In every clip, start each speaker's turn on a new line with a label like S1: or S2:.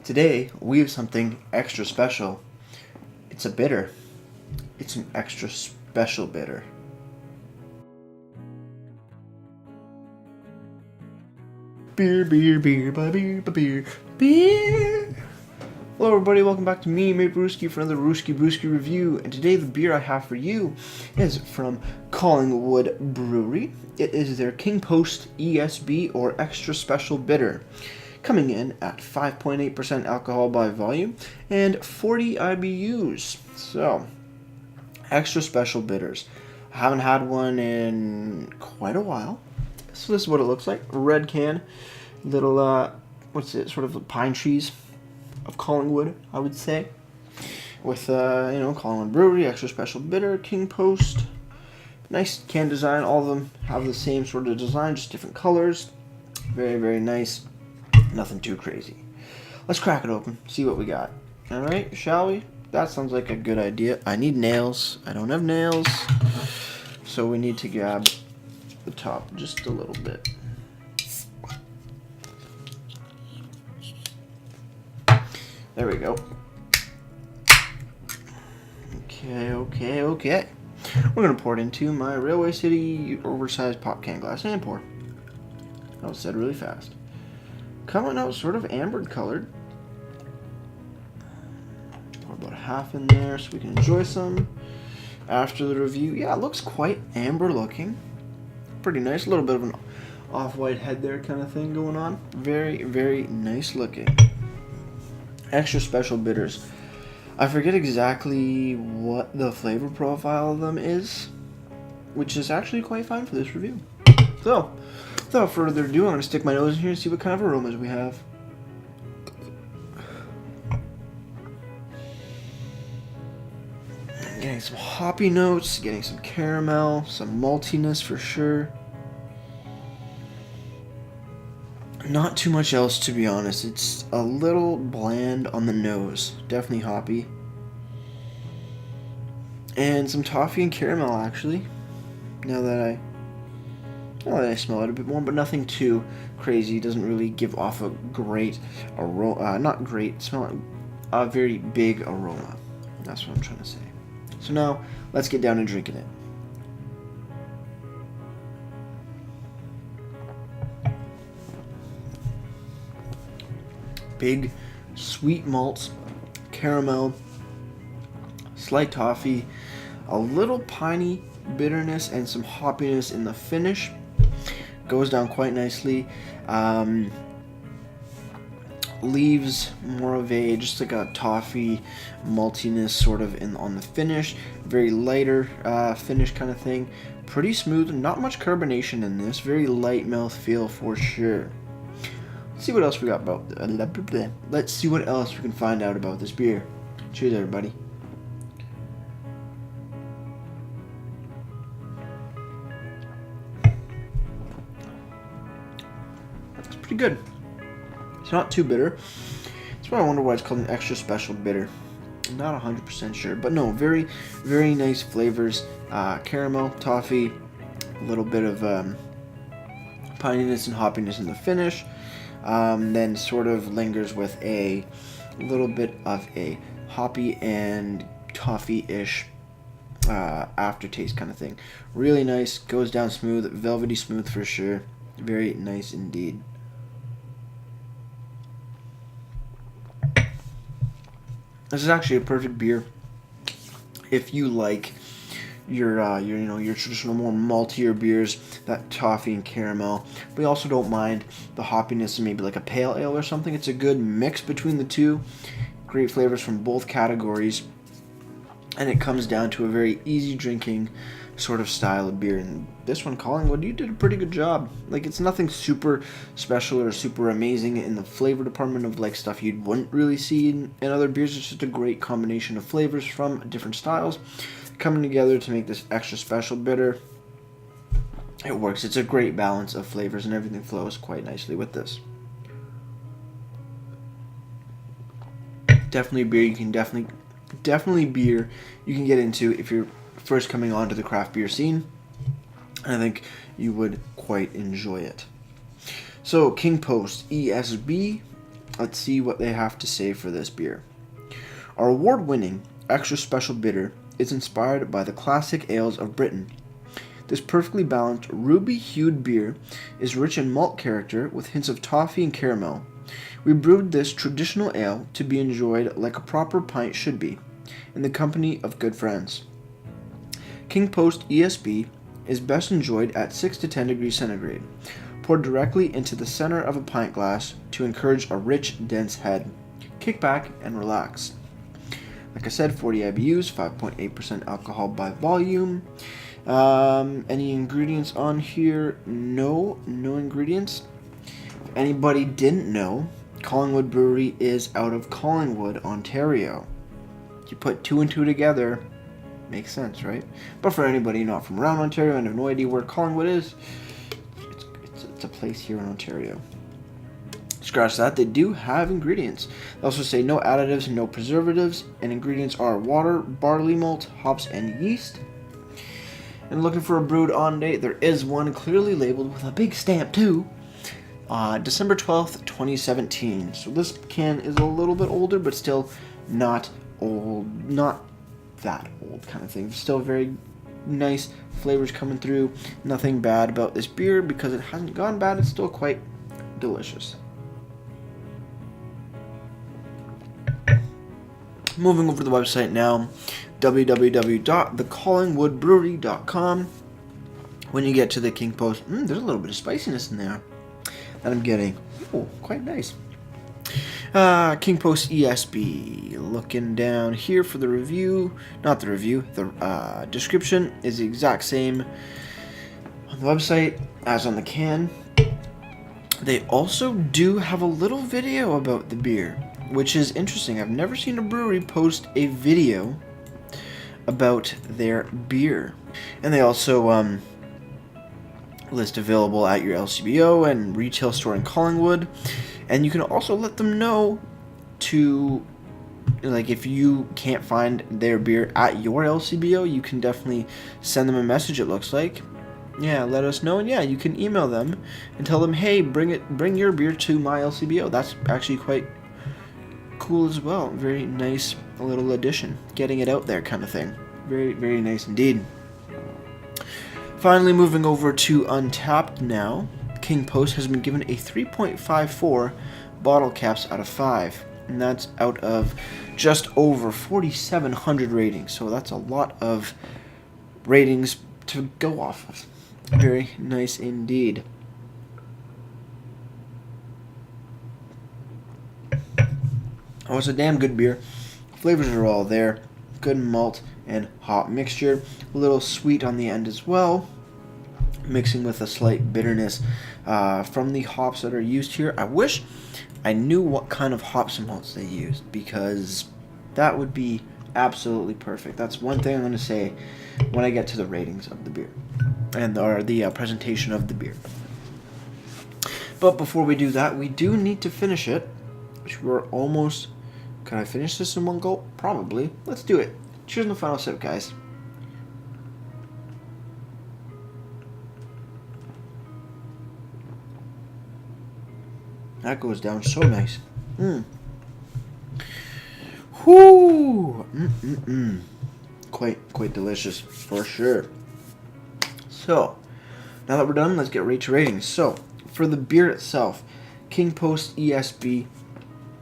S1: Today, we have something extra special. It's a bitter. It's an extra special bitter. Beer, beer, beer, beer, beer, beer. Hello everybody, welcome back to me, Mate Brewski, for another Brewski review. And today the beer I have for you is from Collingwood Brewery. It is their Kingpost ESB, or Extra Special Bitter, coming in at 5.8% alcohol by volume and 40 IBUs. So, extra special bitters. I haven't had one in quite a while. So this is what it looks like. Red can, little, sort of pine trees of Collingwood, I would say. With, Collingwood Brewery, Extra Special Bitter, Kingpost. Nice can design. All of them have the same sort of design, just different colors. Very, very nice. Nothing too crazy. Let's crack it open, see what we got. Alright, shall we? That sounds like a good idea. I need nails. I don't have nails. So we need to grab the top just a little bit. There we go. Okay. We're going to pour it into my Railway City oversized pop can glass and pour. That was said really fast. Coming out sort of amber colored. Pour about half in there so we can enjoy some after the review. Yeah, it looks quite amber looking. Pretty nice. A little bit of an off-white head there kind of thing going on. Very, very nice looking. Extra special bitters. I forget exactly what the flavor profile of them is, which is actually quite fine for this review. So, without further ado, I'm going to stick my nose in here and see what kind of aromas we have. Getting some hoppy notes, getting some caramel, some maltiness for sure. Not too much else, to be honest. It's a little bland on the nose. Definitely hoppy. And some toffee and caramel, actually. Now that I smell it a bit more, but nothing too crazy. It doesn't really give off a great aroma. Not great. Smell a very big aroma. That's what I'm trying to say. So now, let's get down to drinking it. Big, sweet malts, caramel, slight toffee, a little piney bitterness, and some hoppiness in the finish. Goes down quite nicely. Leaves more of just like a toffee maltiness sort of on the finish. Very lighter finish kind of thing. Pretty smooth. Not much carbonation in this. Very light mouth feel for sure. Let's see what else we got about. Let's see what else we can find out about this beer. Cheers, everybody. It's pretty good. It's not too bitter. That's why I wonder why it's called an extra special bitter. I'm not 100% sure, but no, very, very nice flavors. Caramel, toffee, a little bit of pininess and hoppiness in the finish. Then sort of lingers with a little bit of a hoppy and toffee-ish aftertaste kind of thing. Really nice, goes down smooth, velvety smooth for sure. Very nice indeed. This is actually a perfect beer if you like your traditional more maltier beers, that toffee and caramel. But you also don't mind the hoppiness of maybe like a pale ale or something. It's a good mix between the two. Great flavors from both categories. And it comes down to a very easy drinking sort of style of beer. And this one, Collingwood, you did a pretty good job. Like, it's nothing super special or super amazing in the flavor department of like stuff you wouldn't really see in other beers. It's just a great combination of flavors from different styles coming together to make this extra special bitter. It works. It's a great balance of flavors and everything flows quite nicely with this. Definitely a beer you can definitely beer you can get into if you're first coming onto the craft beer scene. And I think you would quite enjoy it. So Kingpost ESB, let's see what they have to say for this beer. Our award-winning extra special bitter is inspired by the classic ales of Britain. This perfectly balanced ruby-hued beer is rich in malt character with hints of toffee and caramel. We brewed this traditional ale to be enjoyed like a proper pint should be, in the company of good friends. Kingpost ESB is best enjoyed at 6 to 10 degrees centigrade, poured directly into the center of a pint glass to encourage a rich, dense head. Kick back and relax. Like I said, 40 IBUs, 5.8% alcohol by volume. Any ingredients on here? No ingredients. If anybody didn't know, Collingwood Brewery is out of Collingwood, Ontario. You put 2 and 2 together, makes sense, right? But for anybody not from around Ontario and have no idea where Collingwood is, it's a place here in Ontario. Scratch that, they do have ingredients. They also say no additives and no preservatives, and ingredients are water, barley malt, hops, and yeast. And looking for a brewed on date, there is one clearly labeled with a big stamp too. December 12th, 2017. So this can is a little bit older, but still not old, not that old kind of thing. Still very nice flavors coming through. Nothing bad about this beer because it hasn't gone bad. It's still quite delicious. Moving over to the website now, www.thecollingwoodbrewery.com. When you get to the Kingpost, there's a little bit of spiciness in there that I'm getting. Oh, quite nice. Kingpost ESB. Looking down here for the review, not the review, the description is the exact same on the website as on the can. They also do have a little video about the beer, which is interesting. I've never seen a brewery post a video about their beer. And they also list available at your LCBO and retail store in Collingwood. And you can also let them know to, like, if you can't find their beer at your LCBO, you can definitely send them a message, it looks like. Yeah, let us know, and yeah, you can email them and tell them, hey, bring your beer to my LCBO. That's actually quite cool as well. Very nice little addition, getting it out there kind of thing. Very, very nice indeed. Finally, moving over to Untapped now. Kingpost has been given a 3.54 bottle caps out of 5, and that's out of just over 4,700 ratings. So that's a lot of ratings to go off of. Very nice indeed. Oh, it's a damn good beer. Flavors are all there. Good malt and hop mixture. A little sweet on the end as well, mixing with a slight bitterness from the hops that are used here. I wish I knew what kind of hops and malts they used, because that would be absolutely perfect. That's one thing I'm going to say when I get to the ratings of the beer and the presentation of the beer. But before we do that, we do need to finish it, which we're almost. Can I finish this in one gulp? Probably. Let's do it. Cheers on the final sip, guys. That goes down so nice. Whoo! Quite delicious for sure. So, now that we're done, let's get right to ratings. So, for the beer itself, Kingpost ESB,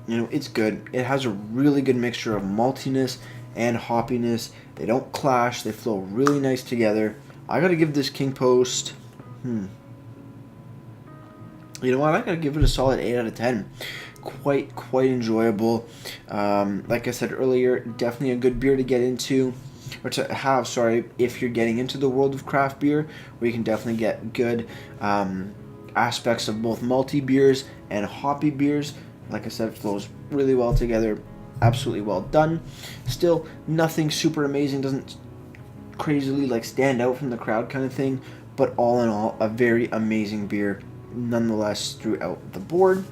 S1: it's good. It has a really good mixture of maltiness and hoppiness. They don't clash. They flow really nice together. I gotta give this Kingpost, you know what? I gotta give it a solid 8 out of 10. Quite enjoyable. Like I said earlier, definitely a good beer to get into, or to have, if you're getting into the world of craft beer, where you can definitely get good aspects of both malty beers and hoppy beers. Like I said, it flows really well together. Absolutely well done. Still, nothing super amazing. Doesn't crazily stand out from the crowd kind of thing. But all in all, a very amazing beer nonetheless throughout the board.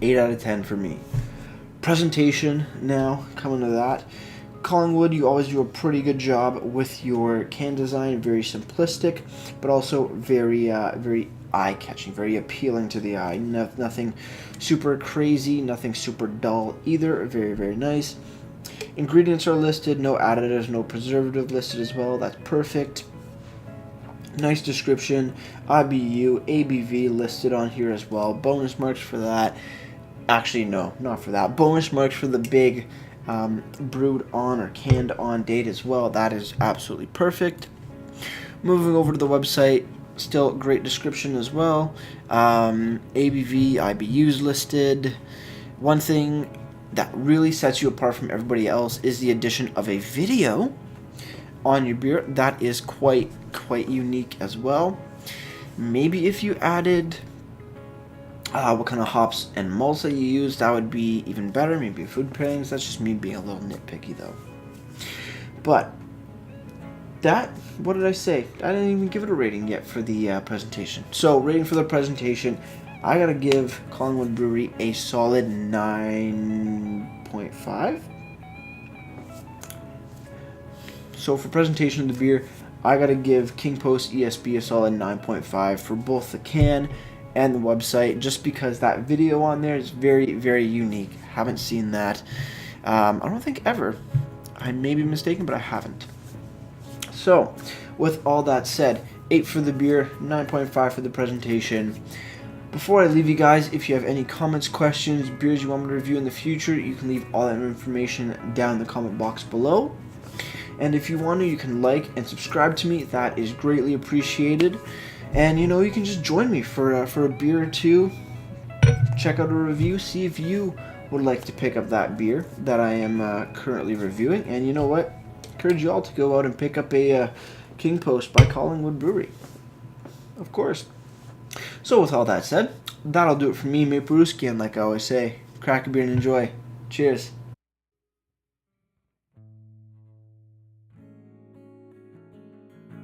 S1: 8 out of 10 for me. Presentation now, coming to that. Collingwood, you always do a pretty good job with your can design. Very simplistic, but also very eye-catching, very appealing to the eye. Nothing super crazy, nothing super dull either. Very, very nice. Ingredients are listed, no additives, no preservative listed as well. That's perfect. Nice description. IBU, ABV listed on here as well. Bonus marks for that. Actually, no, not for that. Bonus marks for the big brewed on or canned on date as well. That is absolutely perfect. Moving over to the website, still great description as well. ABV, IBUs listed. One thing that really sets you apart from everybody else is the addition of a video on your beer. That is quite unique as well. Maybe if you added what kind of hops and malts that you use, that would be even better. Maybe food pairings. That's just me being a little nitpicky though. But that, what did I say? I didn't even give it a rating yet for the presentation. So rating for the presentation, I gotta give Collingwood Brewery a solid 9.5. So for presentation of the beer, I gotta give Kingpost ESB a solid 9.5 for both the can and the website, just because that video on there is very, very unique. Haven't seen that. I don't think ever. I may be mistaken, but I haven't. So, with all that said, 8 for the beer, 9.5 for the presentation. Before I leave you guys, if you have any comments, questions, beers you want me to review in the future, you can leave all that information down in the comment box below. And if you want to, you can like and subscribe to me. That is greatly appreciated. And you know, you can just join me for a beer or two. Check out a review. See if you would like to pick up that beer that I am currently reviewing. And you know what? Encourage you all to go out and pick up a Kingpost by Collingwood Brewery. Of course. So with all that said, that'll do it for me, Maple Brewski. And like I always say, crack a beer and enjoy. Cheers.